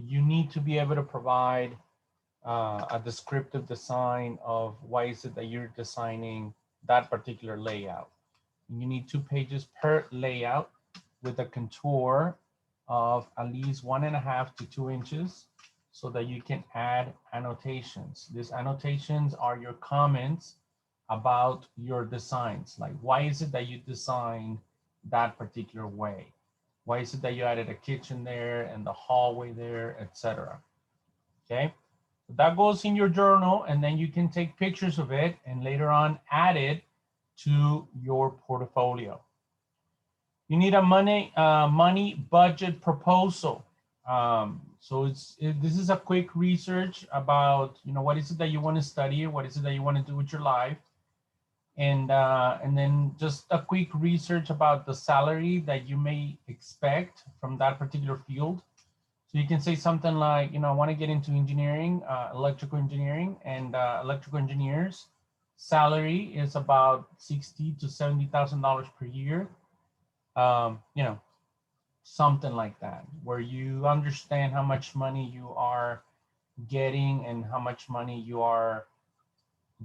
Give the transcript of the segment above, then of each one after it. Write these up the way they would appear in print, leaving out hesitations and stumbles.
you need to be able to provide a descriptive design of why is it that you're designing that particular layout. You need 2 pages per layout with a contour of at least 1.5 to 2 inches so that you can add annotations. These annotations are your comments about your designs. Like, why is it that you designed that particular way? Why is it that you added a kitchen there and the hallway there, etc.? Okay, so that goes in your journal, and then you can take pictures of it and later on add it to your portfolio. You need a money budget proposal. So this is a quick research about, you know, what is it that you want to study, what is it that you want to do with your life, and then just a quick research about the salary that you may expect from that particular field. So you can say something like, you know, I want to get into engineering, electrical engineering, and electrical engineers salary is about $60,000 to $70,000 per year. You know, something like that, where you understand how much money you are getting and how much money you are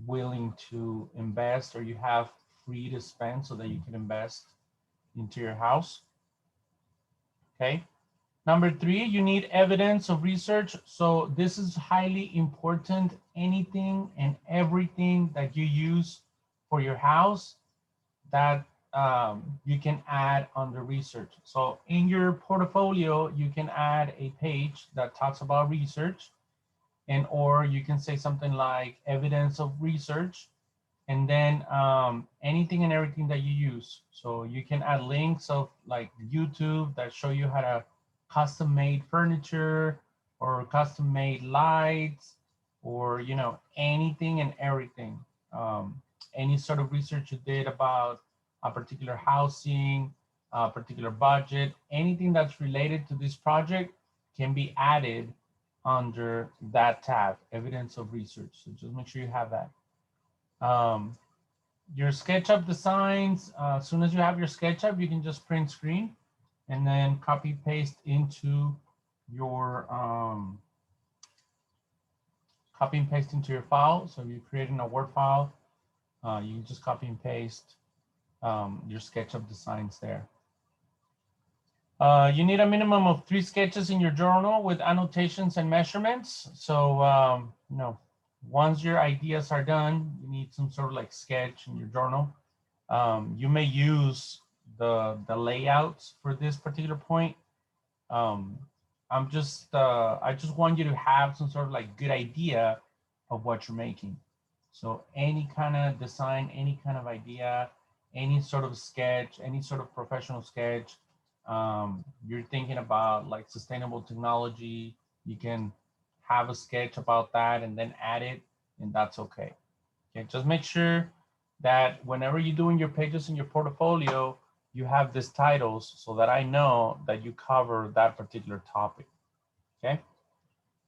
willing to invest or you have free to spend so that you can invest into your house. Okay. Number 3, you need evidence of research. So this is highly important. Anything and everything that you use for your house that you can add under research. So in your portfolio, you can add a page that talks about research, and or you can say something like evidence of research, and then anything and everything that you use. So you can add links of like YouTube that show you how to custom made furniture or custom made lights, or, you know, anything and everything. Any sort of research you did about a particular housing, a particular budget, anything that's related to this project can be added under that tab, evidence of research. So just make sure you have that. Your SketchUp designs, as soon as you have your SketchUp, you can just print screen and then copy paste into your copy and paste into your file. So if you're creating a Word file, you can just copy and paste your SketchUp designs there. You need a minimum of 3 sketches in your journal with annotations and measurements. So, you know, once your ideas are done, you need some sort of like sketch in your journal. You may use the layouts for this particular point. I just want you to have some sort of like good idea of what you're making. So any kind of design, any kind of idea, any sort of sketch, any sort of professional sketch, you're thinking about like sustainable technology, you can have a sketch about that and then add it, and that's okay. Okay, just make sure that whenever you're doing your pages in your portfolio, you have these titles so that I know that you cover that particular topic. Okay.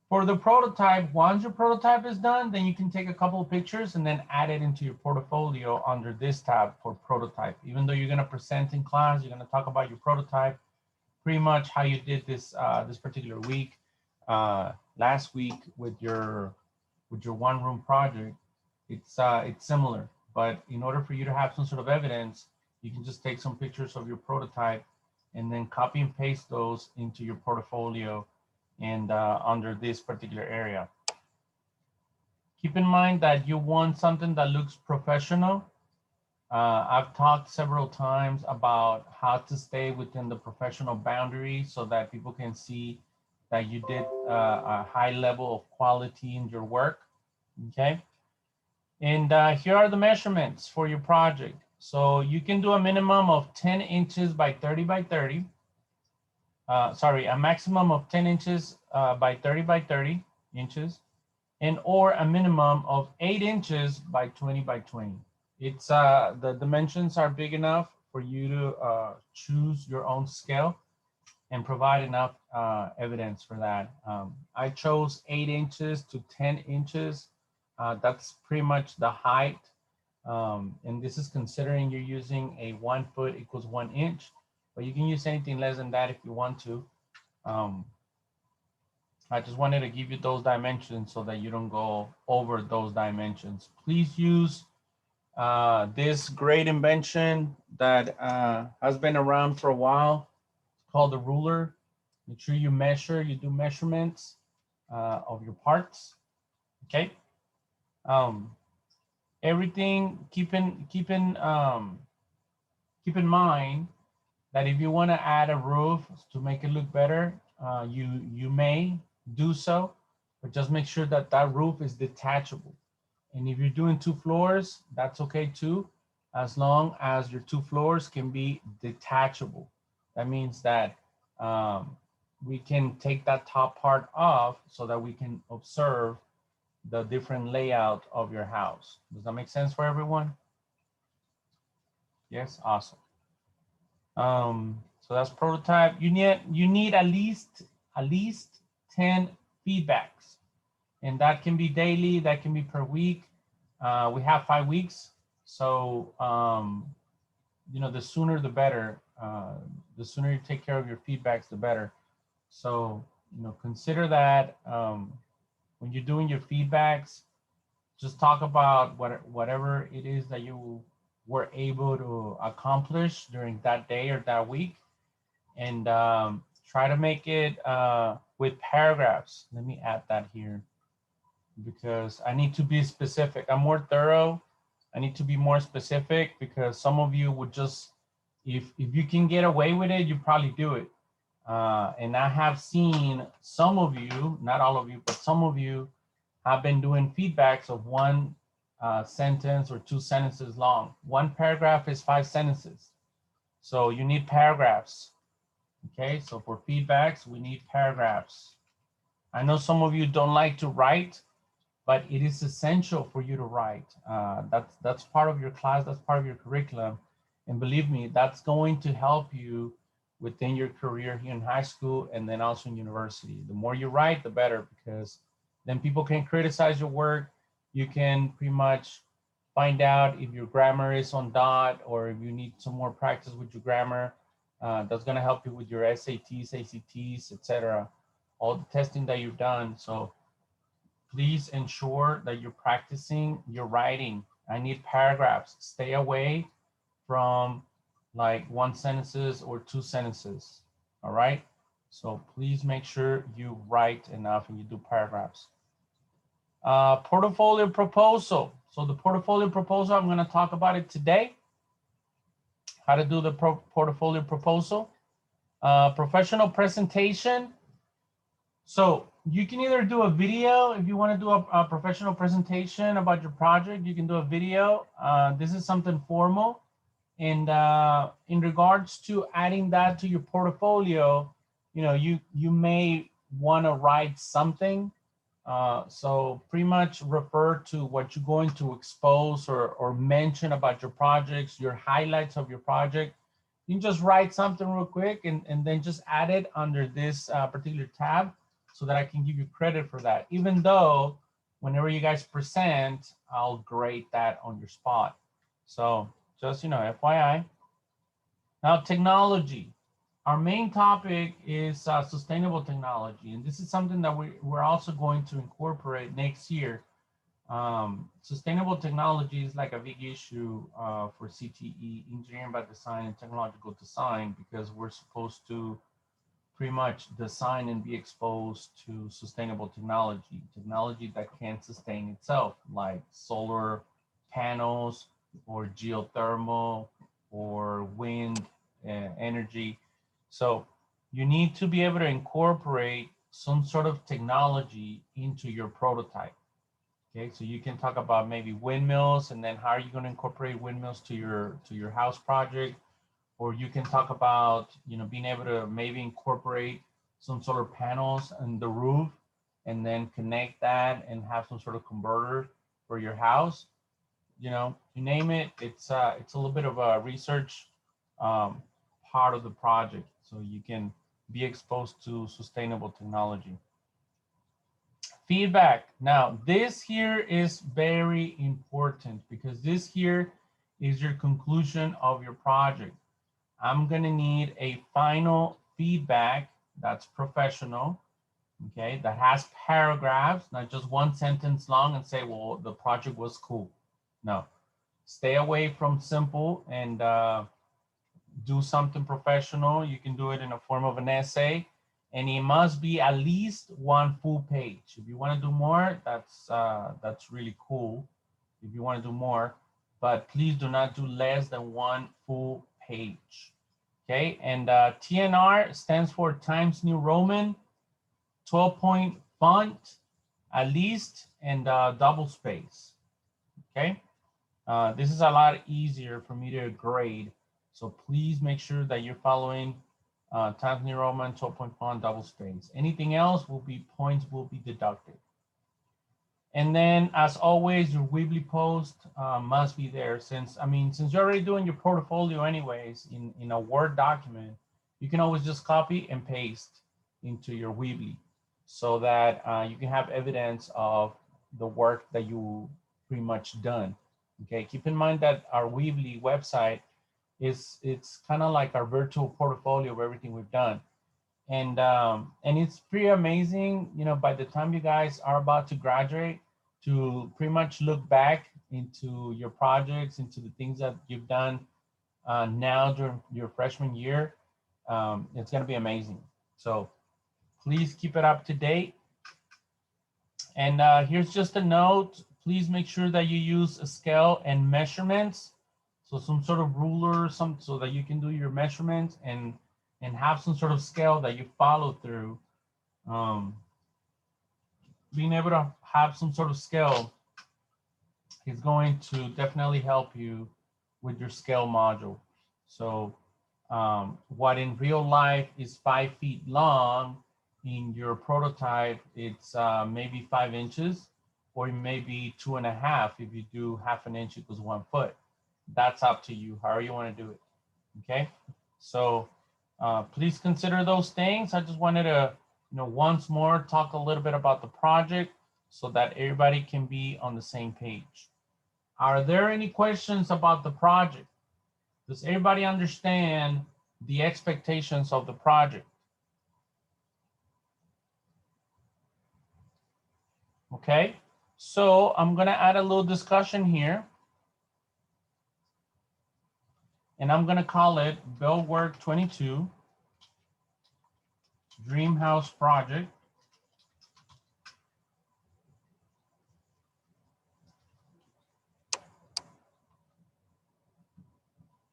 For the prototype, once your prototype is done, then you can take a couple of pictures and then add it into your portfolio under this tab for prototype. Even though you're going to present in class, you're going to talk about your prototype, pretty much how you did this this particular week, last week with your one-room project. It's similar, but in order for you to have some sort of evidence, you can just take some pictures of your prototype and then copy and paste those into your portfolio and under this particular area. Keep in mind that you want something that looks professional. I've talked several times about how to stay within the professional boundary so that people can see that you did a high level of quality in your work, okay? And here are the measurements for your project. So you can do a minimum of 10 inches by 30 by 30. Sorry, a maximum of 10 inches by 30 by 30 inches, and or a minimum of 8 inches by 20 by 20. It's the dimensions are big enough for you to choose your own scale and provide enough evidence for that. I chose 8 inches to 10 inches. That's pretty much the height. And this is considering you're using a 1 foot equals 1 inch, but you can use anything less than that if you want to. I just wanted to give you those dimensions so that you don't go over those dimensions. Please use this great invention that has been around for a while. It's called the ruler. Make sure you measure, you do measurements of your parts, okay? Um, Everything, keep in mind that if you want to add a roof to make it look better, you may do so, but just make sure that that roof is detachable. And if you're doing 2 floors, that's okay too, as long as your 2 floors can be detachable. That means that we can take that top part off so that we can observe the different layout of your house. Does that make sense for everyone? Yes, awesome. So that's prototype. You need at least 10 feedbacks, and that can be daily, that can be per week. We have 5 weeks, so you know, the sooner the better. The sooner you take care of your feedbacks, the better. So you know, consider that when you're doing your feedbacks, just talk about whatever it is that you were able to accomplish during that day or that week, and try to make it with paragraphs. Let me add that here because I need to be specific. I'm more thorough. I need to be more specific because some of you would just, if you can get away with it, you probably do it. And I have seen some of you, not all of you, but some of you have been doing feedbacks of 1 sentence or 2 sentences long. 1 paragraph is 5 sentences. So you need paragraphs. Okay, so for feedbacks, we need paragraphs. I know some of you don't like to write, but it is essential for you to write. That's part of your class, that's part of your curriculum. And believe me, that's going to help you within your career here in high school and then also in university. The more you write, the better, because then people can criticize your work. You can pretty much find out if your grammar is on dot or if you need some more practice with your grammar. That's going to help you with your SATs, ACTs, etc. All the testing that you've done. So please ensure that you're practicing your writing. I need paragraphs. Stay away from like 1 sentences or 2 sentences. All right. So please make sure you write enough and you do paragraphs. Portfolio proposal. So the portfolio proposal, I'm going to talk about it today. How to do the portfolio proposal. Professional presentation. So you can either do a video if you want to do a professional presentation about your project. You can do a video. This is something formal. And in regards to adding that to your portfolio, you know, you may want to write something. So pretty much refer to what you're going to expose or mention about your projects, your highlights of your project. You can just write something real quick and then just add it under this particular tab so that I can give you credit for that. Even though whenever you guys present, I'll grade that on your spot. So just, you know, FYI. Now, technology. Our main topic is sustainable technology, and this is something that we're also going to incorporate next year. Sustainable technology is like a big issue for CTE, Engineering by Design and Technological Design, because we're supposed to pretty much design and be exposed to sustainable technology, technology that can sustain itself, like solar panels or geothermal or wind energy. So you need to be able to incorporate some sort of technology into your prototype. Okay, so you can talk about maybe windmills, and then how are you going to incorporate windmills to your house project? Or you can talk about, you know, being able to maybe incorporate some solar panels on the roof and then connect that and have some sort of converter for your house. You know, you name it, it's a little bit of a research part of the project, so you can be exposed to sustainable technology. Feedback. Now, this here is very important because this here is your conclusion of your project. I'm going to need a final feedback that's professional. okay, that has paragraphs, not just one sentence long and say, well, the project was cool. No, stay away from simple and do something professional. You can do it in a form of an essay, and it must be at least one full page. If you want to do more, that's really cool. If you want to do more, but please do not do less than one full page. Okay, and TNR stands for Times New Roman, 12-point font at least, and double space. Okay, this is a lot easier for me to grade. So please make sure that you're following Times New Roman, 12-point font, double space. Anything else will be points will be deducted. And then, as always, your Weebly post must be there. Since you're already doing your portfolio anyways in a Word document, you can always just copy and paste into your Weebly so that you can have evidence of the work that you pretty much done. Okay, keep in mind that our Weebly website it's kind of like our virtual portfolio of everything we've done. And it's pretty amazing, you know, by the time you guys are about to graduate, to pretty much look back into your projects, into the things that you've done now during your freshman year. It's going to be amazing. So please keep it up to date. And here's just a note. Please make sure that you use a scale and measurements. So some sort of ruler, so that you can do your measurements and have some sort of scale that you follow through. Being able to have some sort of scale is going to definitely help you with your scale module. So what in real life is 5 feet long, in your prototype, it's maybe 5 inches, or maybe 2.5 if you do half an inch equals 1 foot. That's up to you, however you want to do it. Okay, so please consider those things. I just wanted to, once more talk a little bit about the project so that everybody can be on the same page. Are there any questions about the project? Does everybody understand the expectations of the project? Okay, so I'm gonna add a little discussion here, and I'm gonna call it Bellwork 22 Dream House Project.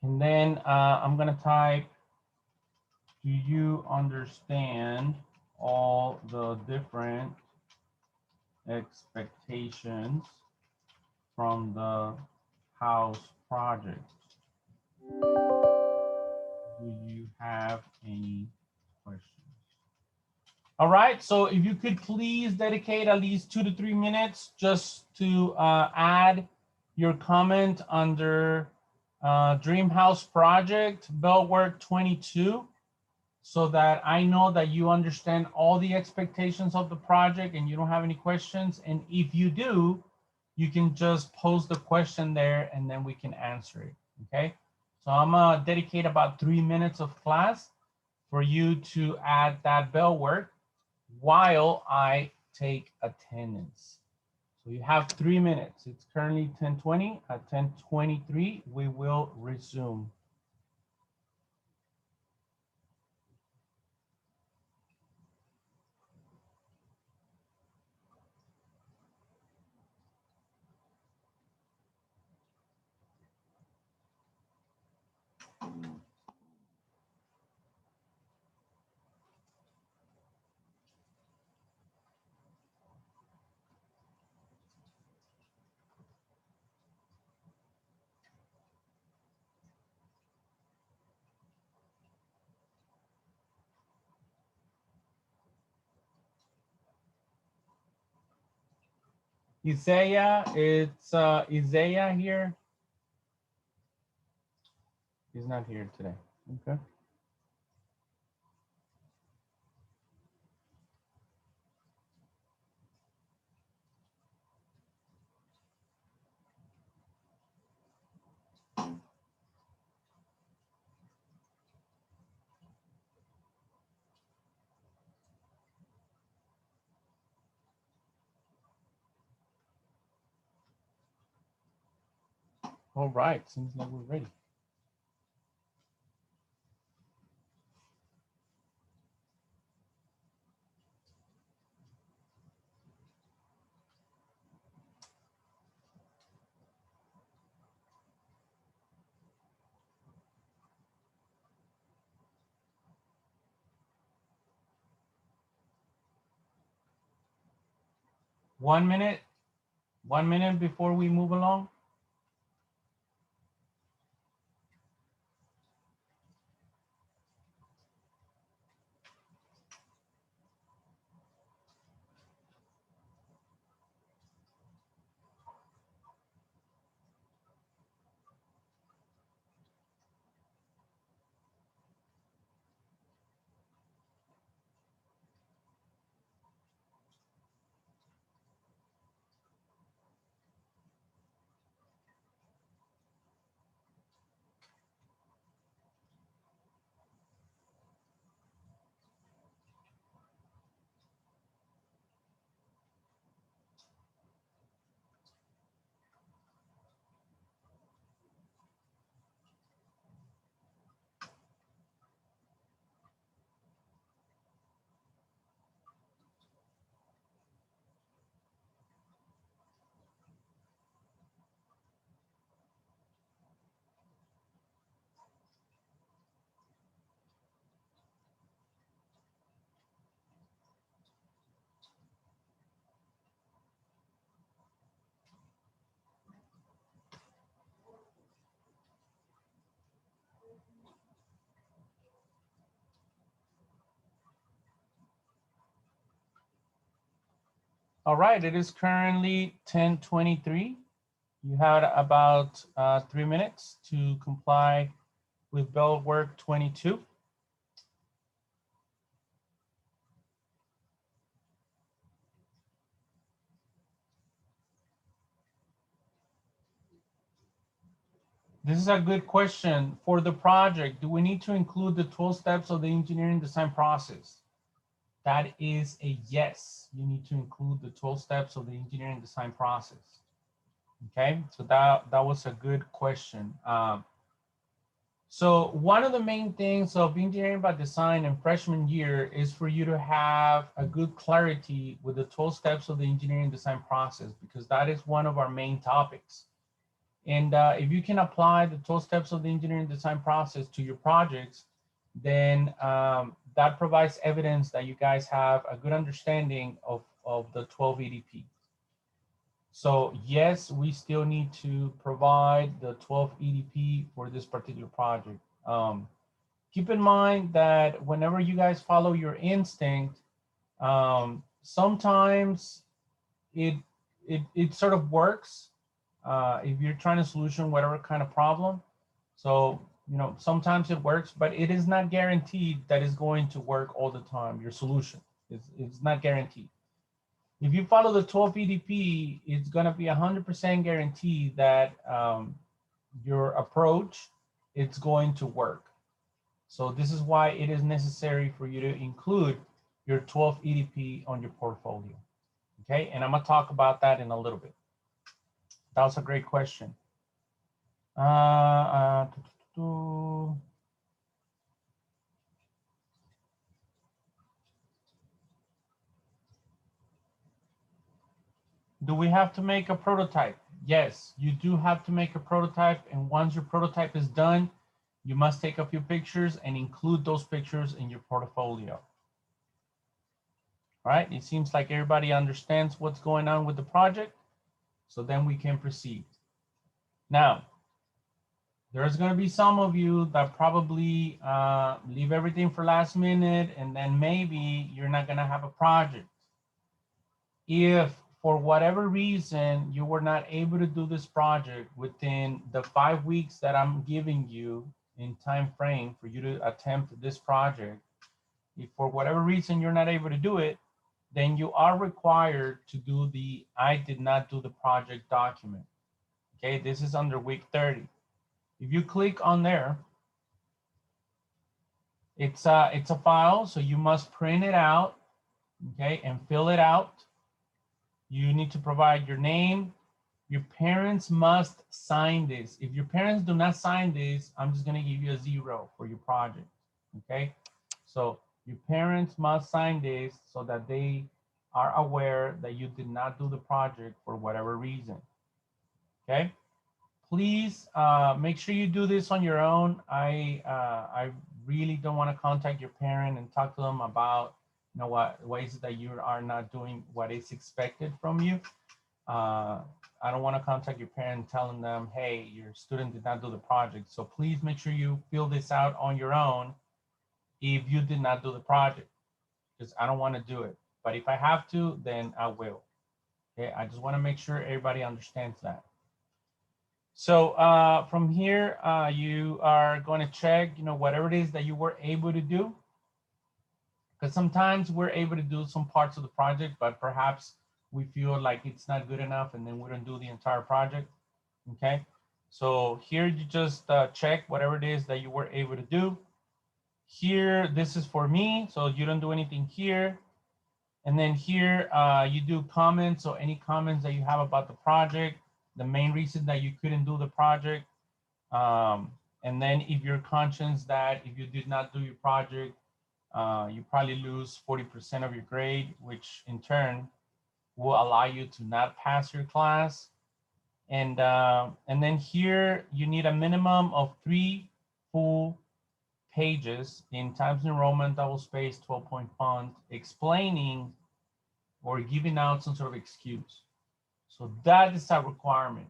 And then I'm gonna type, do you understand all the different expectations from the house project? Do you have any questions? All right, so if you could please dedicate at least 2 to 3 minutes just to add your comment under Dream House Project, Bellwork 22, so that I know that you understand all the expectations of the project and you don't have any questions. And if you do, you can just post the question there and then we can answer it, okay? So I'm gonna dedicate about 3 minutes of class for you to add that Bellwork while I take attendance. So you have 3 minutes. It's currently 10:20. At 10:23, we will resume. Isaiah, it's Isaiah here. He's not here today. Okay. All right, seems like we're ready. One minute before we move along. All right, it is currently 10:23. You had about 3 minutes to comply with Bell Work 22. This is a good question. For the project, do we need to include the 12 steps of the engineering design process? That is a yes. You need to include the 12 steps of the engineering design process. Okay, so that was a good question. So one of the main things of engineering by design in freshman year is for you to have a good clarity with the 12 steps of the engineering design process, because that is one of our main topics. And if you can apply the 12 steps of the engineering design process to your projects, then that provides evidence that you guys have a good understanding of the 12 EDP. So yes, we still need to provide the 12 EDP for this particular project. Keep in mind that whenever you guys follow your instinct, sometimes it sort of works if you're trying to solution whatever kind of problem. So, you know, sometimes it works, but it is not guaranteed that it's going to work all the time. Your solution it's not guaranteed. If you follow the 12 EDP, it's going to be 100% guaranteed that your approach, it's going to work. So this is why it is necessary for you to include your 12 EDP on your portfolio. Okay, and I'm going to talk about that in a little bit. That was a great question. Do we have to make a prototype? Yes, you do have to make a prototype. And once your prototype is done, you must take a few pictures and include those pictures in your portfolio. All right, it seems like everybody understands what's going on with the project. So then we can proceed. Now, there's going to be some of you that probably leave everything for last minute, and then maybe you're not going to have a project. If for whatever reason you were not able to do this project within the 5 weeks that I'm giving you in time frame for you to attempt this project, if for whatever reason you're not able to do it, then you are required to do the I did not do the project document. Okay, this is under week 30. If you click on there, it's a file, so you must print it out, okay, and fill it out. You need to provide your name, Your parents must sign this. If your parents do not sign this, I'm just going to give you a 0 for your project. Okay. So your parents must sign this so that they are aware that you did not do the project for whatever reason. Okay. Please make sure you do this on your own. I really don't want to contact your parent and talk to them about, you know, what ways that you are not doing what is expected from you. I don't want to contact your parent telling them, hey, your student did not do the project. So please make sure you fill this out on your own if you did not do the project, because I don't want to do it. But if I have to, then I will. Okay, I just want to make sure everybody understands that. So from here, you are going to check, you know, whatever it is that you were able to do. Because sometimes we're able to do some parts of the project, but perhaps we feel like it's not good enough and then we don't do the entire project. Okay, so here you just check whatever it is that you were able to do. Here, this is for me, so you don't do anything here. And then here you do comments, so any comments that you have about the project, the main reason that you couldn't do the project. And then if you're conscious that if you did not do your project, you probably lose 40% of your grade, which in turn will allow you to not pass your class. And then here you need a minimum of 3 full pages in Times New Roman double space 12-point font explaining or giving out some sort of excuse. So that is a requirement.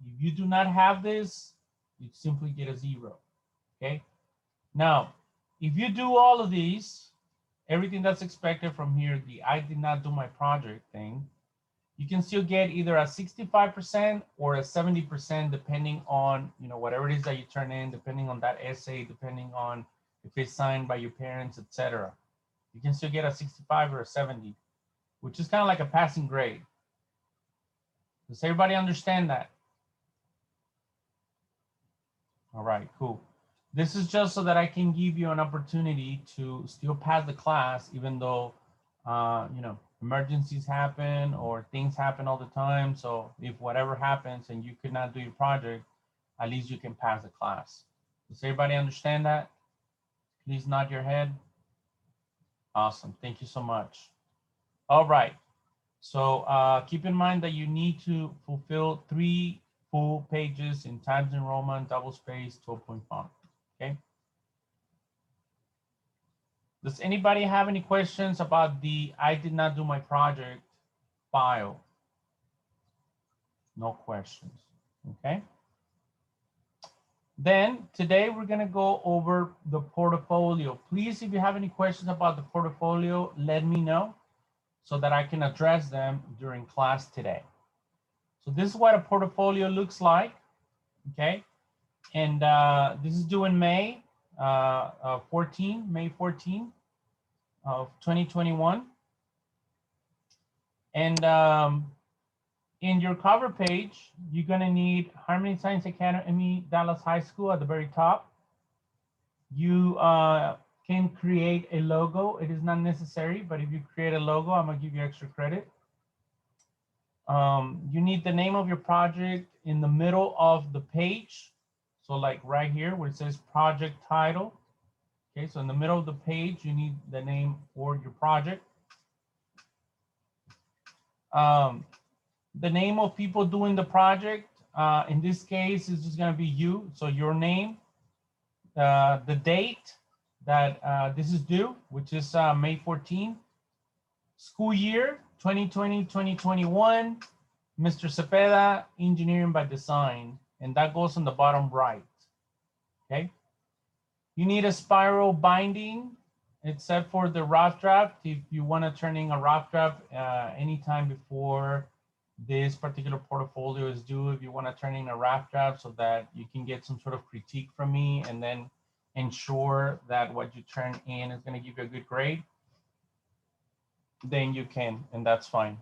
If you do not have this, you simply get a 0. Okay. Now, if you do all of these, everything that's expected from here, the I did not do my project thing, you can still get either a 65% or a 70%, depending on, you know, whatever it is that you turn in, depending on that essay, depending on if it's signed by your parents, etc. You can still get a 65 or a 70, which is kind of like a passing grade. Does everybody understand that? All right, cool. This is just so that I can give you an opportunity to still pass the class, even though, you know, emergencies happen or things happen all the time. So if whatever happens and you could not do your project, at least you can pass the class. Does everybody understand that? Please nod your head. Awesome, thank you so much. All right, so keep in mind that you need to fulfill 3 full pages in Times New Roman, double space, 12-point font, okay? Does anybody have any questions about the I did not do my project file? No questions, okay? Then today we're gonna go over the portfolio. Please, if you have any questions about the portfolio, let me know so that I can address them during class today. So this is what a portfolio looks like, okay? And this is due in May 14 of 2021. And in your cover page, you're gonna need Harmony Science Academy, Dallas High School at the very top. You can create a logo. It is not necessary, but if you create a logo, I'm gonna give you extra credit. You need the name of your project in the middle of the page. So like right here where it says project title. Okay, so in the middle of the page, you need the name for your project. The name of people doing the project, in this case, is just gonna be you. So your name, the date that this is due, which is May 14th. School year, 2020-2021, Mr. Cepeda, Engineering by Design, and that goes on the bottom right, okay? You need a spiral binding, except for the rough draft. If you wanna turn in a rough draft anytime before this particular portfolio is due, if you wanna turn in a rough draft so that you can get some sort of critique from me and then ensure that what you turn in is gonna give you a good grade, then you can, and that's fine.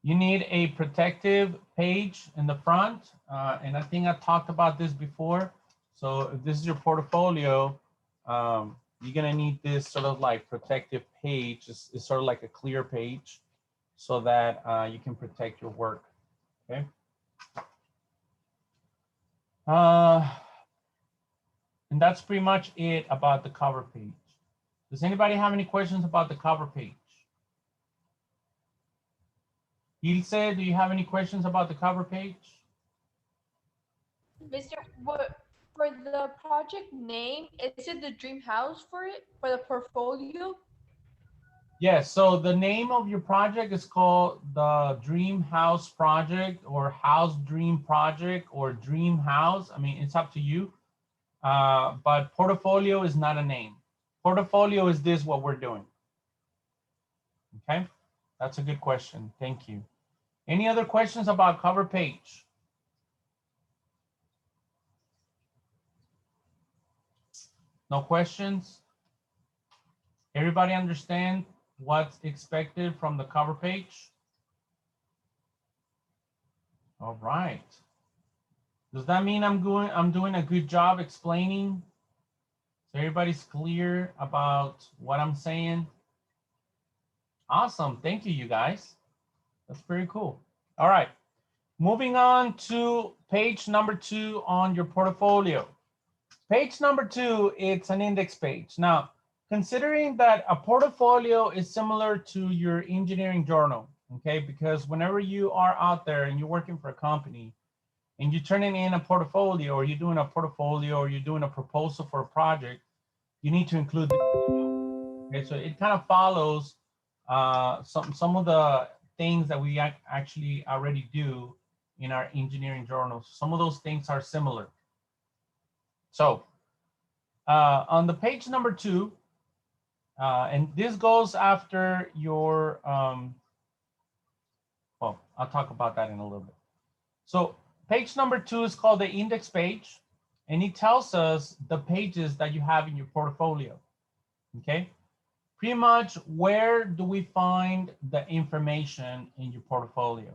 You need a protective page in the front, and I think I talked about this before. So if this is your portfolio, you're gonna need this sort of like protective page. It's sort of like a clear page. so that you can protect your work, okay? And that's pretty much it about the cover page. Does anybody have any questions about the cover page? Ilse, do you have any questions about the cover page? Mr. What for the project name? Is it the dream house for it for the portfolio? Yes, so the name of your project is called the Dream House Project or House Dream Project or Dream House. I mean, it's up to you. But portfolio is not a name. Portfolio is this what we're doing. Okay, that's a good question. Thank you. Any other questions about cover page? No questions? Everybody understand what's expected from the cover page? All right. Does that mean I'm doing a good job explaining? So everybody's clear about what I'm saying? Awesome. Thank you, you guys. That's pretty cool. All right. Moving on to page number 2 on your portfolio. Page number 2, it's an index page. Now, considering that a portfolio is similar to your engineering journal, okay, because whenever you are out there and you're working for a company and you're turning in a portfolio or you're doing a portfolio or you're doing a proposal for a project, you need to include the video. Okay, so it kind of follows some of the things that we actually already do in our engineering journals. Some of those things are similar. So on the page number 2, and this goes after your, well, I'll talk about that in a little bit. So page number 2 is called the index page, and it tells us the pages that you have in your portfolio, okay? Pretty much where do we find the information in your portfolio?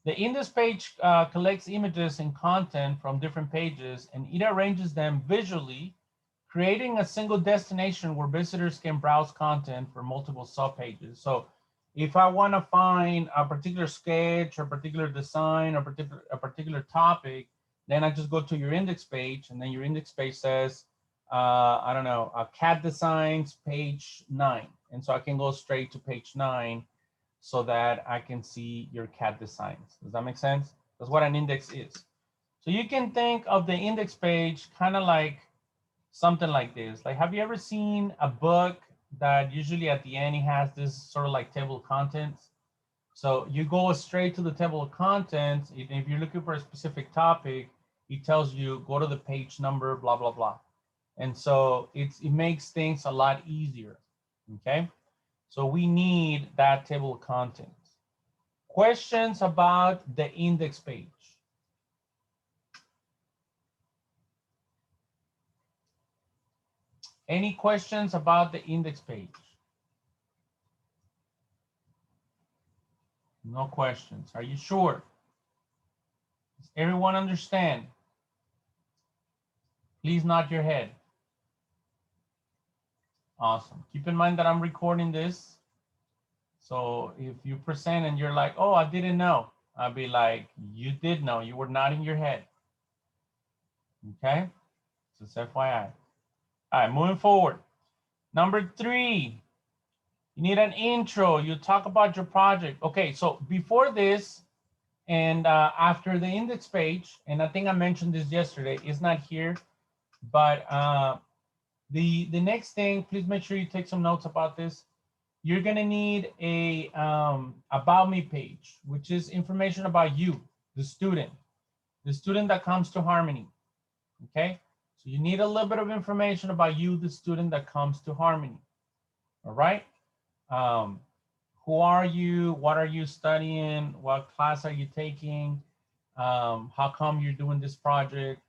The index page collects images and content from different pages, and it arranges them visually, creating a single destination where visitors can browse content for multiple subpages. So if I want to find a particular sketch or a particular design or a particular topic, then I just go to your index page, and then your index page says, I don't know, CAD designs page 9. And so I can go straight to page 9 so that I can see your CAD designs. Does that make sense? That's what an index is. So you can think of the index page kind of like something like this. Like, have you ever seen a book that usually at the end it has this sort of like table of contents? So you go straight to the table of contents. If you're looking for a specific topic, it tells you go to the page number, blah, blah, blah. And so it makes things a lot easier, okay? So we need that table of contents. Questions about the index page? Any questions about the index page? No questions. Are you sure? Does everyone understand? Please nod your head. Awesome. Keep in mind that I'm recording this. So if you present and you're like, oh, I didn't know, I'll be like, you did know. You were nodding your head. Okay? Just FYI. All right, moving forward. Number 3, you need an intro. You talk about your project. Okay, so before this and after the index page, and I think I mentioned this yesterday, it's not here, but the next thing, please make sure you take some notes about this. You're gonna need a about me page, which is information about you, the student that comes to Harmony, okay? So you need a little bit of information about you, the student that comes to Harmony, all right? Who are you? What are you studying? What class are you taking? How come you're doing this project?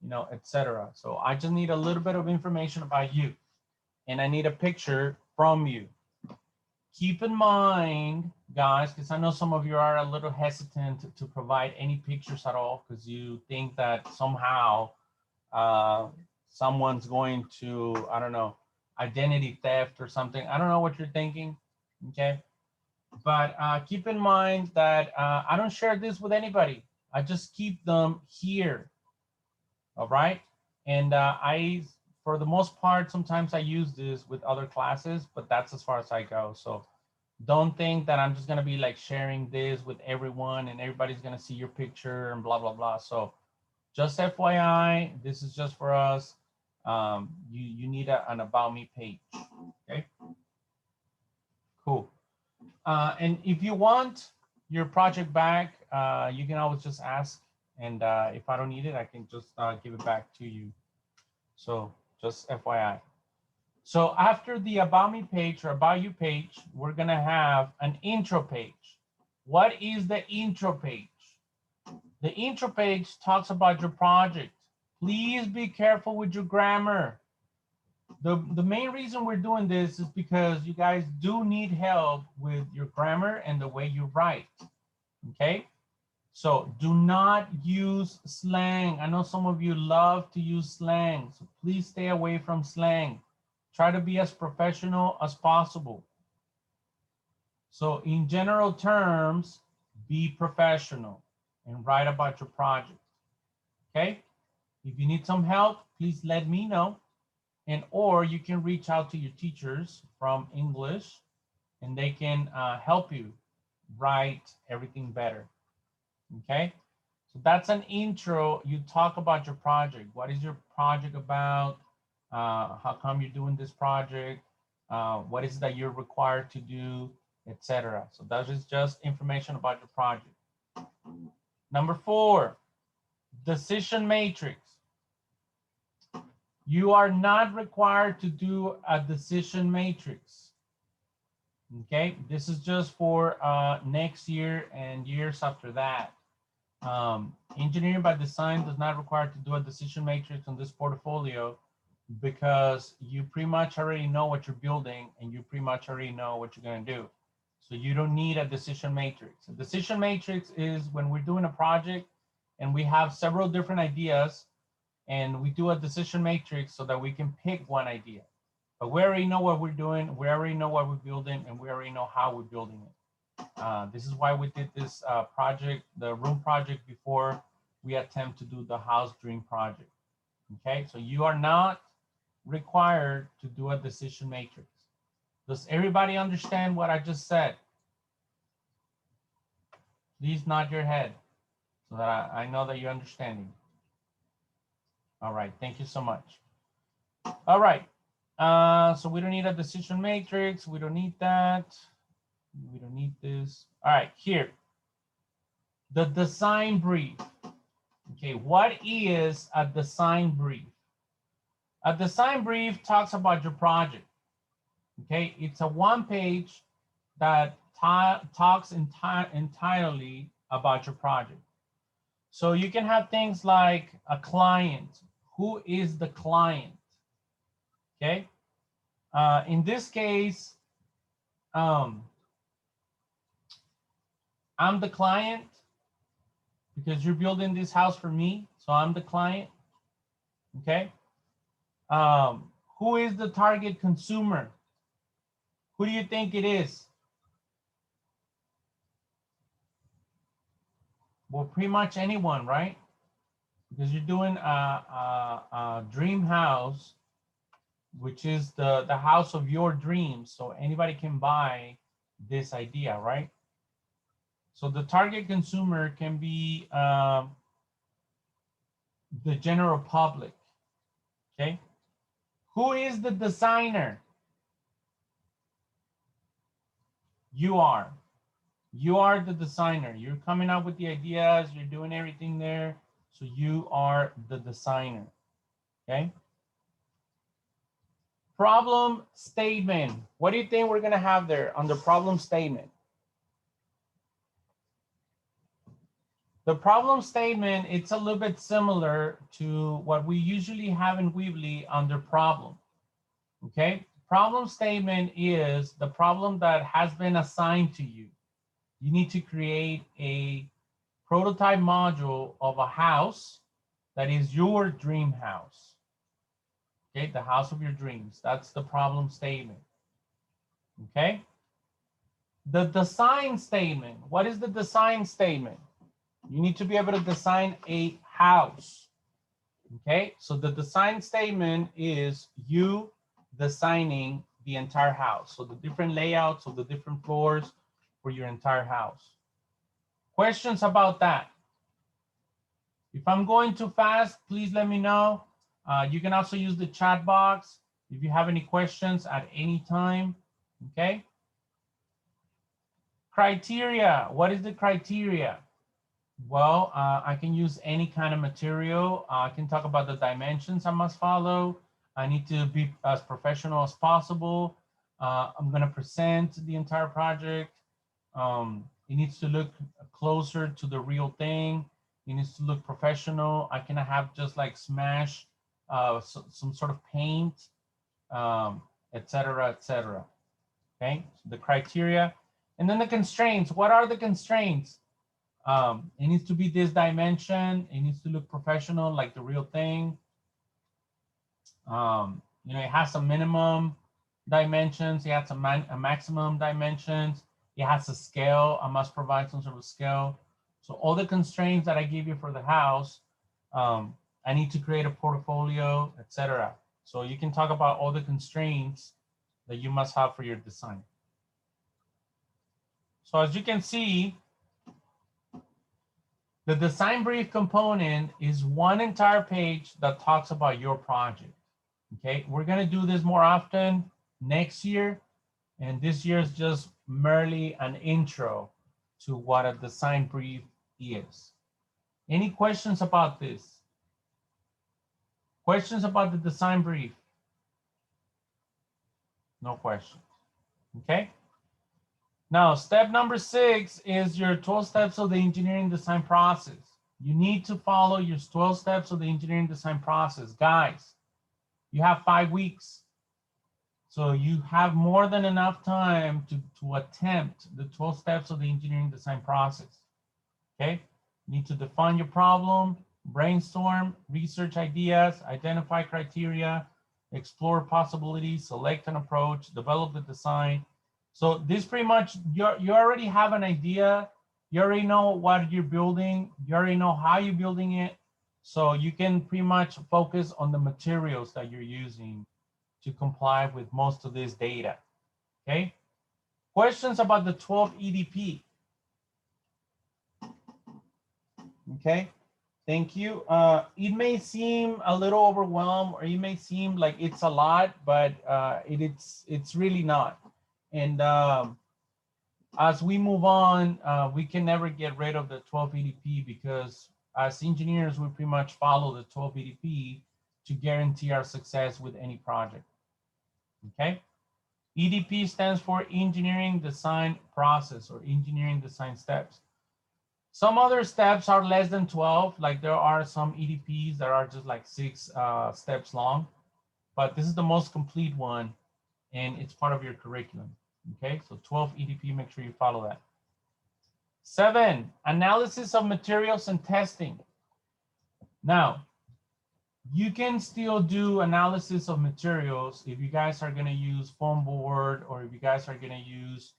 You know, etc. So I just need a little bit of information about you, and I need a picture from you. Keep in mind, guys, because I know some of you are a little hesitant to provide any pictures at all because you think that somehow someone's going to, I don't know, identity theft or something. I don't know what you're thinking, okay? But keep in mind that I don't share this with anybody. I just keep them here, all right? And for the most part, sometimes I use this with other classes, but that's as far as I go. So don't think that I'm just gonna be like sharing this with everyone and everybody's gonna see your picture and blah, blah, blah. So just FYI, this is just for us. You need an About Me page, okay? Cool. And if you want your project back, you can always just ask. And if I don't need it, I can just give it back to you. So just FYI. So after the About Me page or About You page, we're gonna have an intro page. What is the intro page? The intro page talks about your project. Please be careful with your grammar. The main reason we're doing this is because you guys do need help with your grammar and the way you write, okay? So do not use slang. I know some of you love to use slang, so please stay away from slang. Try to be as professional as possible. So in general terms, be professional and write about your project, okay? If you need some help, please let me know. And or you can reach out to your teachers from English and they can help you write everything better, okay? So that's an intro. You talk about your project. What is your project about? How come you're doing this project? What is it that you're required to do, etc. So that is just information about your project. Number 4, decision matrix. You are not required to do a decision matrix. Okay, this is just for next year and years after that. Engineering by design does not require to do a decision matrix on this portfolio because you pretty much already know what you're building and you pretty much already know what you're going to do. So you don't need a decision matrix. A decision matrix is when we're doing a project and we have several different ideas and we do a decision matrix so that we can pick one idea. But we already know what we're doing, we already know what we're building, and we already know how we're building it. This is why we did this project, the room project, before we attempt to do the house dream project. Okay, so you are not required to do a decision matrix. Does everybody understand what I just said? Please nod your head so that I know that you're understanding. All right, thank you so much. All right, so we don't need a decision matrix. We don't need that. We don't need this. All right, here. The design brief. Okay, what is a design brief? A design brief talks about your project. Okay, it's a one page that talks entirely about your project. So you can have things like a client. Who is the client? Okay, in this case, I'm the client because you're building this house for me, so I'm the client. Okay, who is the target consumer? Who do you think it is? Well, pretty much anyone, right? Because you're doing a dream house, which is the house of your dreams. So anybody can buy this idea, right? So the target consumer can be the general public, okay? Who is the designer? You are. You are the designer. You're coming up with the ideas, you're doing everything there. So you are the designer, okay? Problem statement. What do you think we're gonna have there on the problem statement? The problem statement, it's a little bit similar to what we usually have in Weebly under problem, okay? Problem statement is the problem that has been assigned to you. You need to create a prototype module of a house that is your dream house, okay? The house of your dreams. That's the problem statement, okay? The design statement. What is the design statement? You need to be able to design a house. Okay, so the design statement is you designing the entire house. So the different layouts of the different floors for your entire house. Questions about that? If I'm going too fast, please let me know. You can also use the chat box if you have any questions at any time, okay? Criteria, what is the criteria? Well, I can use any kind of material. I can talk about the dimensions I must follow. I need to be as professional as possible. I'm gonna present the entire project. It needs to look closer to the real thing. It needs to look professional. I cannot have just like smash some sort of paint, et cetera, et cetera. Okay, so the criteria. And then the constraints. What are the constraints? It needs to be this dimension. It needs to look professional, like the real thing. You know, it has some minimum dimensions. It has a maximum dimensions. It has a scale. I must provide some sort of scale. So all the constraints that I give you for the house, I need to create a portfolio, etc. So you can talk about all the constraints that you must have for your design. So as you can see, the design brief component is one entire page that talks about your project. Okay, we're gonna do this more often next year, and this year is just merely an intro to what a design brief is. Any questions about this? Questions about the design brief? No questions. Okay. Now, step number 6 is your 12 steps of the engineering design process. You need to follow your 12 steps of the engineering design process. Guys, you have 5 weeks. So you have more than enough time to attempt the 12 steps of the engineering design process. Okay, you need to define your problem, brainstorm, research ideas, identify criteria, explore possibilities, select an approach, develop the design. So this pretty much, you already have an idea. You already know what you're building. You already know how you're building it. So you can pretty much focus on the materials that you're using to comply with most of this data, okay? Questions about the 12 EDP? Okay, thank you. It may seem a little overwhelmed, or it may seem like it's a lot, but it's really not. And as we move on, we can never get rid of the 12 EDP, because as engineers, we pretty much follow the 12 EDP to guarantee our success with any project. Okay, EDP stands for engineering design process, or engineering design steps. Some other steps are less than 12, like there are some EDPs that are just like 6 steps long, but this is the most complete one, and it's part of your curriculum. Okay, so 12 EDP, make sure you follow that. 7, analysis of materials and testing. Now, you can still do analysis of materials if you guys are going to use foam board, or if you guys are going to use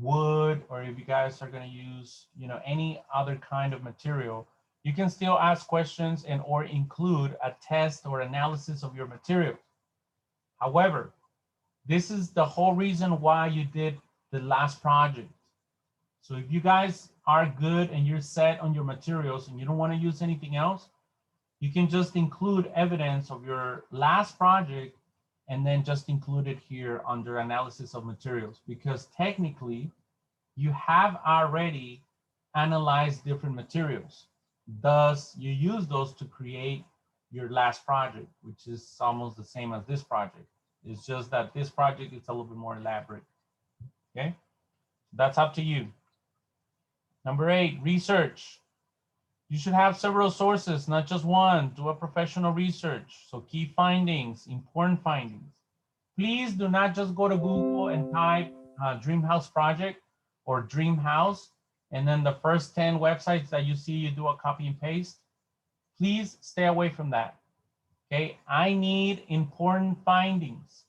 wood, or if you guys are going to use, you know, any other kind of material. You can still ask questions and or include a test or analysis of your material. However, this is the whole reason why you did the last project. So if you guys are good and you're set on your materials and you don't want to use anything else, you can just include evidence of your last project and then just include it here under analysis of materials, because technically you have already analyzed different materials. Thus, you use those to create your last project, which is almost the same as this project. It's just that this project is a little bit more elaborate. Okay, that's up to you. Number 8, research. You should have several sources, not just one. Do a professional research. So key findings, important findings. Please do not just go to Google and type Dream House Project or Dream House, and then the first 10 websites that you see, you do a copy and paste. Please stay away from that. Okay, I need important findings.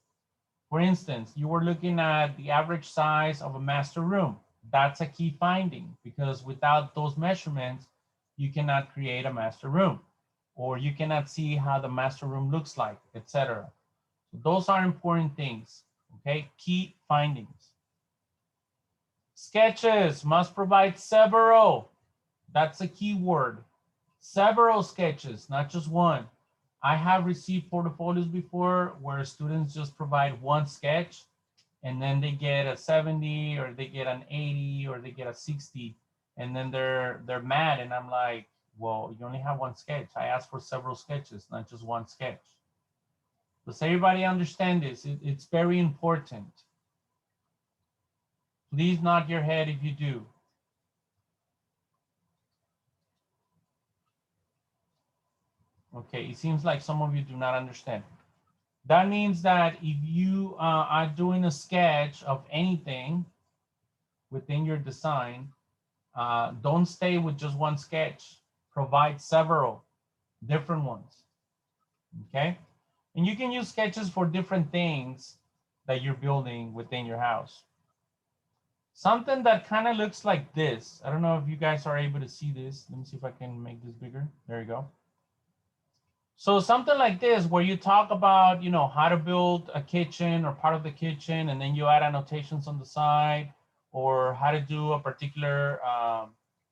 For instance, you were looking at the average size of a master room. That's a key finding because without those measurements, you cannot create a master room or you cannot see how the master room looks like, etc. So those are important things, okay? Key findings. Sketches must provide several. That's a key word. Several sketches, not just one. I have received portfolios before where students just provide one sketch and then they get a 70 or they get an 80 or they get a 60 and then they're mad and I'm like, well, you only have one sketch. I asked for several sketches, not just one sketch. Does everybody understand this? It's very important. Please nod your head if you do. Okay, it seems like some of you do not understand. That means that if you are doing a sketch of anything within your design, don't stay with just one sketch. Provide several different ones, okay? And you can use sketches for different things that you're building within your house. Something that kind of looks like this. I don't know if you guys are able to see this. Let me see if I can make this bigger. There you go. So something like this, where you talk about, you know, how to build a kitchen or part of the kitchen, and then you add annotations on the side, or how to do a particular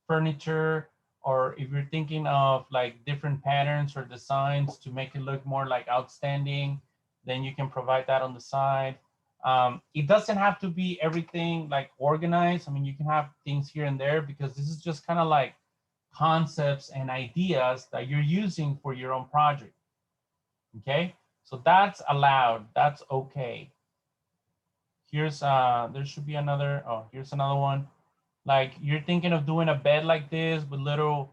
furniture, or if you're thinking of like different patterns or designs to make it look more like outstanding, then you can provide that on the side. It doesn't have to be everything like organized. I mean, you can have things here and there because this is just kind of like concepts and ideas that you're using for your own project. Okay, so that's allowed, that's okay. Here's there should be another, oh, here's another one. Like you're thinking of doing a bed like this with little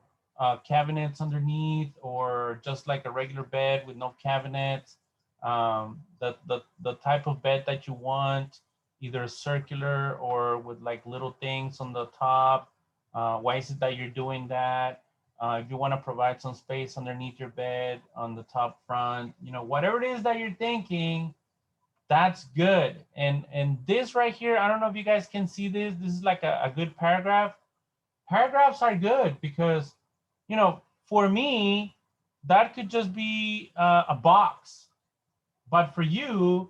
cabinets underneath, or just like a regular bed with no cabinets. The type of bed that you want, either circular or with like little things on the top. Why is it that you're doing that? If you want to provide some space underneath your bed on the top front, you know, whatever it is that you're thinking, that's good. And this right here, I don't know if you guys can see this. This is like a good paragraph. Paragraphs are good because, you know, for me, that could just be a box. But for you,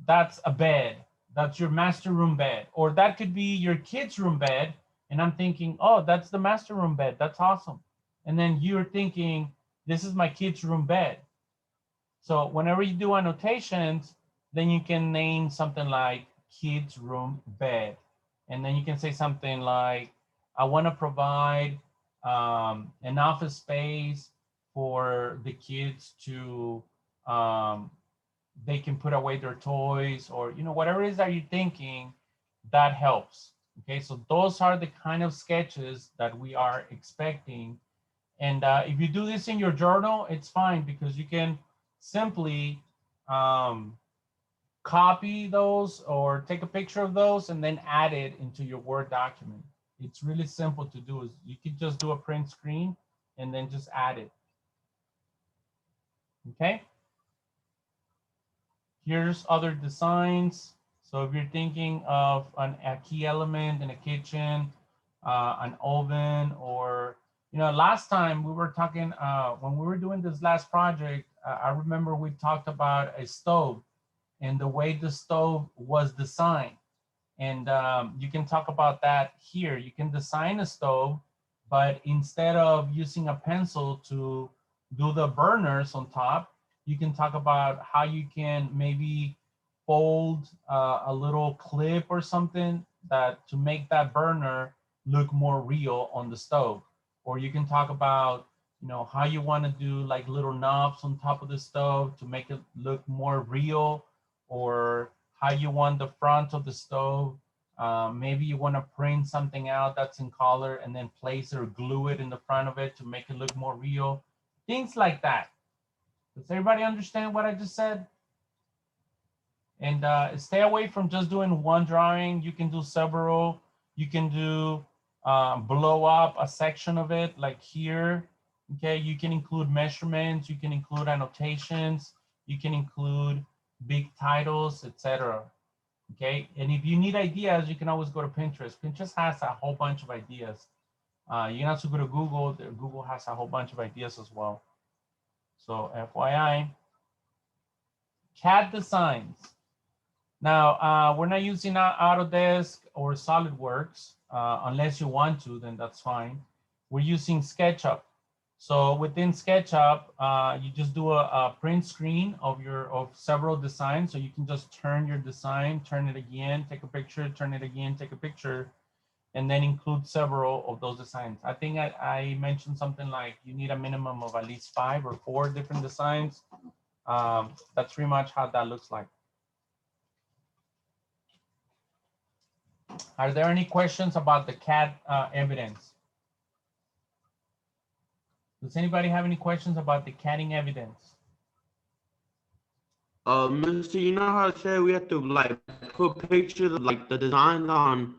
that's a bed. That's your master room bed. Or that could be your kid's room bed. And I'm thinking, oh, that's the master room bed. That's awesome. And then you're thinking, this is my kid's room bed. So whenever you do annotations, then you can name something like kids room bed. And then you can say something like, I want to provide an office space for the kids to, they can put away their toys, or, you know, whatever it is that you're thinking, that helps. Okay, so those are the kind of sketches that we are expecting. And if you do this in your journal, it's fine because you can simply copy those or take a picture of those and then add it into your Word document. It's really simple to do. You could just do a print screen and then just add it. Okay. Here's other designs. So if you're thinking of a key element in a kitchen, an oven, or, you know, last time we were talking, when we were doing this last project, I remember we talked about a stove and the way the stove was designed. And you can talk about that here. You can design a stove, but instead of using a pencil to do the burners on top, you can talk about how you can maybe fold a little clip or something that to make that burner look more real on the stove. Or you can talk about, you know, how you want to do like little knobs on top of the stove to make it look more real, or how you want the front of the stove. Maybe you want to print something out that's in color and then place it or glue it in the front of it to make it look more real. Things like that. Does everybody understand what I just said? And stay away from just doing one drawing. You can do several. You can do blow up a section of it like here. Okay, you can include measurements. You can include annotations. You can include big titles, etc. Okay, and if you need ideas, you can always go to Pinterest. Pinterest has a whole bunch of ideas. You can also go to Google. Google has a whole bunch of ideas as well. So FYI, CAD designs. Now, we're not using Autodesk or SolidWorks unless you want to, then that's fine. We're using SketchUp. So within SketchUp, you just do a print screen of several designs. So you can just turn your design, turn it again, take a picture, turn it again, take a picture, and then include several of those designs. I think I mentioned something like you need a minimum of at least 5 or 4 different designs. That's pretty much how that looks like. Are there any questions about the CAD evidence? Does anybody have any questions about the CADing evidence? Mister, you know how I said we have to like put pictures of like the designs on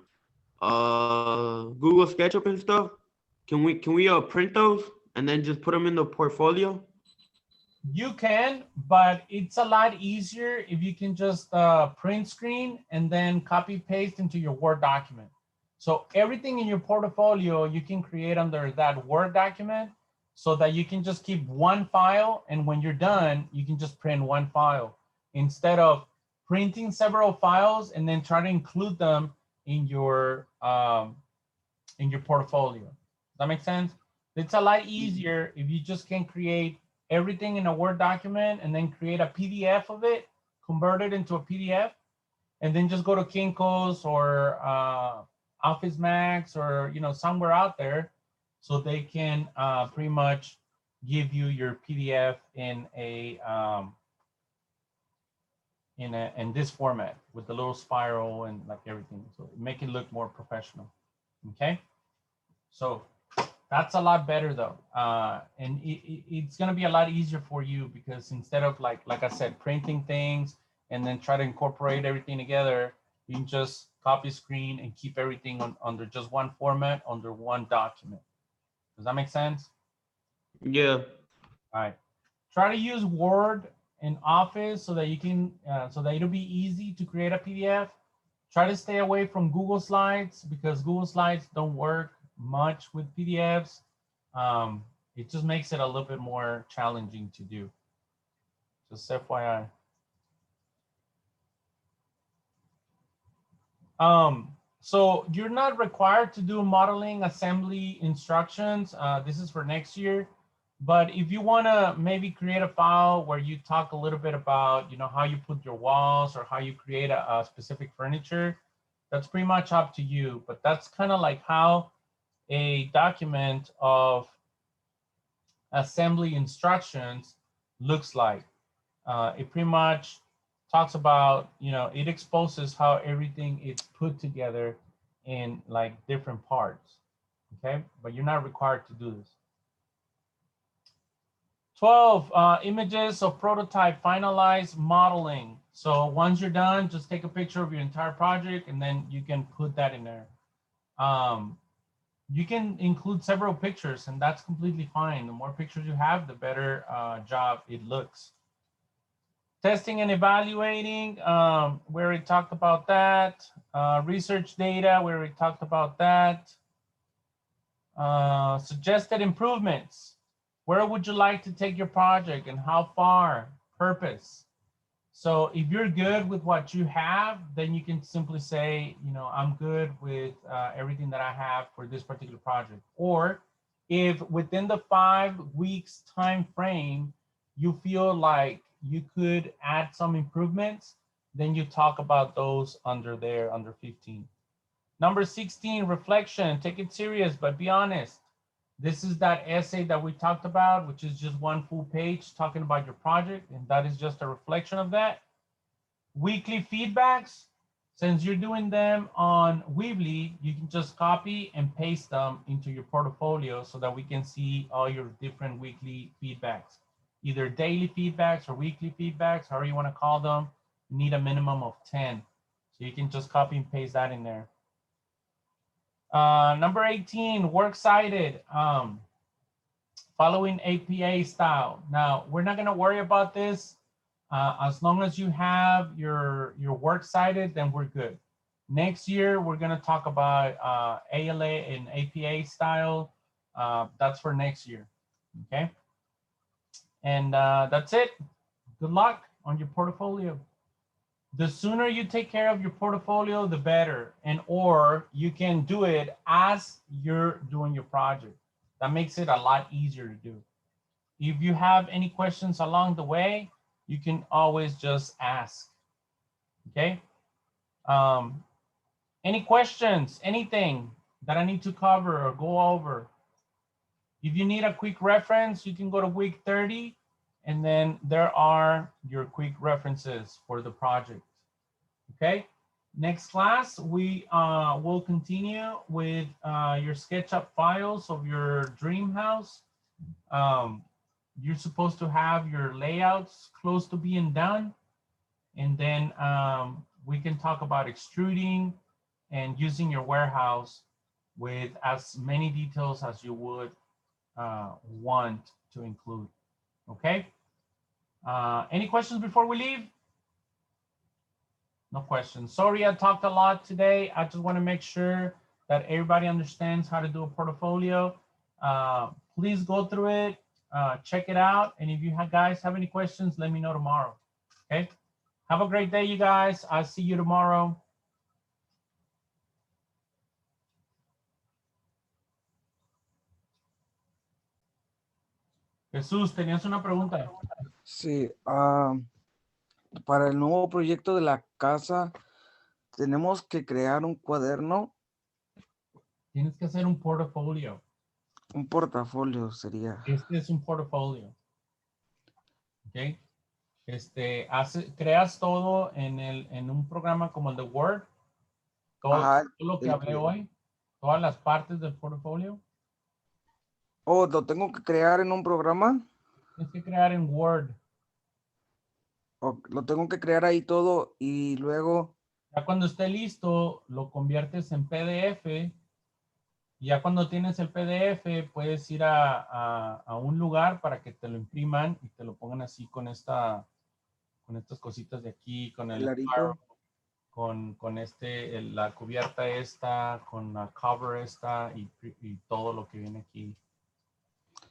Google SketchUp and stuff? Can we print those and then just put them in the portfolio? You can, but it's a lot easier if you can just print screen and then copy paste into your Word document. So everything in your portfolio you can create under that Word document so that you can just keep one file, and when you're done, you can just print one file instead of printing several files and then try to include them in your portfolio. Does that make sense? It's a lot easier if you just can create everything in a Word document and then create a PDF of it, convert it into a PDF, and then just go to Kinko's or Office Max or somewhere out there, so they can pretty much give you your PDF in this format with the little spiral and like everything, so make it look more professional. Okay, so that's a lot better though, and it's going to be a lot easier for you because instead of like I said, printing things and then try to incorporate everything together, you can just copy screen and keep everything under just one format, under one document. Does that make sense? Yeah. All right. Try to use Word and Office so that you can so that it'll be easy to create a PDF. Try to stay away from Google Slides because Google Slides don't work much with PDFs. It just makes it a little bit more challenging to do. Just FYI. So you're not required to do modeling assembly instructions. This is for next year. But if you want to maybe create a file where you talk a little bit about, how you put your walls or how you create a specific furniture, that's pretty much up to you. But that's kind of like how a document of assembly instructions looks like. It pretty much talks about, it exposes how everything is put together in like different parts, okay? But you're not required to do this. 12, images of prototype finalized modeling. So once you're done, just take a picture of your entire project and then you can put that in there. You can include several pictures and that's completely fine. The more pictures you have, the better job it looks. Testing and evaluating, we already talked about that. Research data, we already talked about that. Suggested improvements. Where would you like to take your project and how far? Purpose. So if you're good with what you have, then you can simply say, I'm good with everything that I have for this particular project. Or if within the 5 weeks time frame, you feel like you could add some improvements, then you talk about those under there, under 15. Number 16, reflection. Take it serious, but be honest. This is that essay that we talked about, which is just one full page talking about your project, and that is just a reflection of that. Weekly feedbacks. Since you're doing them on Weebly, you can just copy and paste them into your portfolio so that we can see all your different weekly feedbacks. Either daily feedbacks or weekly feedbacks, however you want to call them. You need a minimum of 10. So you can just copy and paste that in there. Number 18, works cited, following APA style. Now, we're not going to worry about this As long as you have your work cited, then we're good. Next year, we're going to talk about ALA and APA style. That's for next year. Okay. And that's it. Good luck on your portfolio. The sooner you take care of your portfolio, the better. And or you can do it as you're doing your project. That makes it a lot easier to do. If you have any questions along the way, you can always just ask. Okay. Any questions, anything that I need to cover or go over? If you need a quick reference, you can go to week 30, and then there are your quick references for the project. Okay. Next class, we will continue with your SketchUp files of your dream house. You're supposed to have your layouts close to being done. And then we can talk about extruding and using your warehouse with as many details as you would want to include. Okay. Any questions before we leave? No questions. Sorry, I talked a lot today. I just want to make sure that everybody understands how to do a portfolio. Please go through it, check it out. And if you guys have any questions, let me know tomorrow. Okay. Have a great day, you guys. I'll see you tomorrow. Jesús, tenías una pregunta. Sí, para el nuevo proyecto de la casa, tenemos que crear un cuaderno, Tienes que hacer un portfolio. un portafolio sería. Este es un portfolio. Ok. Creas todo en un programa como el de Word. Todo, Ajá, todo lo que el hablé que- hoy, todas las partes del portfolio, Oh, lo tengo que crear en un programa, tienes que crear en Word. o lo tengo que crear ahí todo y luego, Ya cuando esté listo, lo conviertes en PDF. Y ya cuando tienes el PDF, puedes ir a un lugar para que te lo impriman y te lo pongan así con estas cositas de aquí, con el el arito. con la cubierta esta, con la cover esta y todo lo que viene aquí.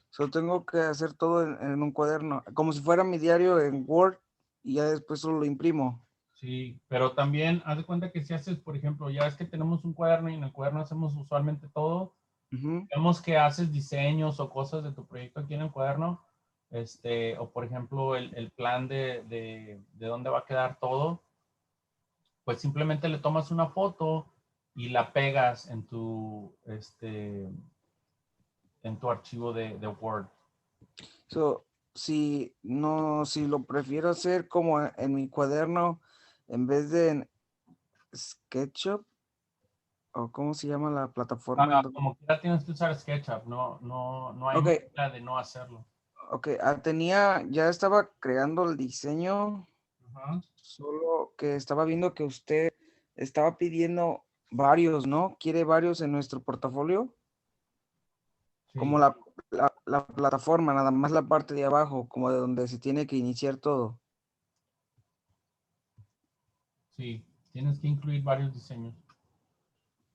Solo tengo que hacer todo en un cuaderno, como si fuera mi diario en Word y ya después solo lo imprimo. Sí, pero también haz de cuenta que si haces, por ejemplo, ya es que tenemos un cuaderno y en el cuaderno hacemos usualmente todo. Ujú. Vemos que haces diseños o cosas de tu proyecto aquí en el cuaderno, o por ejemplo el plan de dónde va a quedar todo, pues simplemente le tomas una foto y la pegas en tu archivo de Word. So, si lo prefiero hacer como en mi cuaderno en vez de en SketchUp, o cómo se llama la plataforma. Como quiera tienes que usar SketchUp, no hay Ok, manera de no hacerlo. ok, ya estaba creando el diseño, Ajá. solo que estaba viendo que usted estaba pidiendo varios, ¿no? ¿Quiere varios en nuestro portafolio? Sí, Como la plataforma, nada más la parte de abajo, como de donde se tiene que iniciar todo. sí, tienes que incluir varios diseños.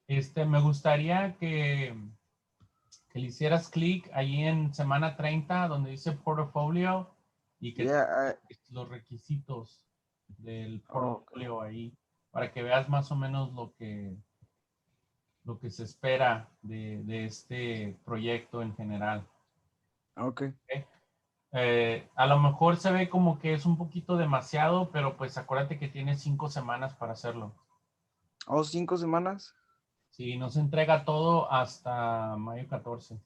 Me gustaría que le hicieras clic ahí en semana 30 donde dice portfolio y que Ya, los requisitos del ok, portfolio ahí para que veas más o menos lo que se espera de este proyecto en general. ok. ¿Ok? A lo mejor se ve como que es un poquito demasiado, pero pues acuérdate que tienes 5 semanas para hacerlo. ¿O 5 semanas? Si no se entrega todo hasta mayo 14.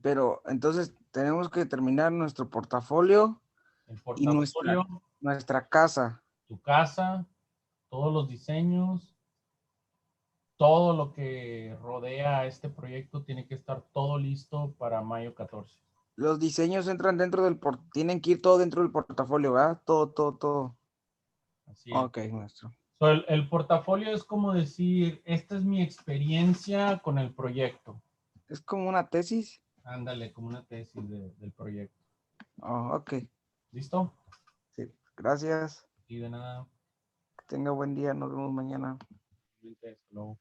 Pero entonces tenemos que terminar nuestro portafolio El y portafolio, nuestra casa. tu casa, todos los diseños, todo lo que rodea a este proyecto tiene que estar todo listo para mayo 14. Los diseños entran dentro tienen que ir todo dentro del portafolio, ¿verdad? Todo. Así es. Ok, maestro. So, el portafolio es como decir, esta es mi experiencia con el proyecto. ¿Es como una tesis? Ándale, como una tesis del proyecto. Oh, ok. ¿Listo? Sí. Gracias. Y de nada. Que tenga buen día. Nos vemos mañana. Hasta luego.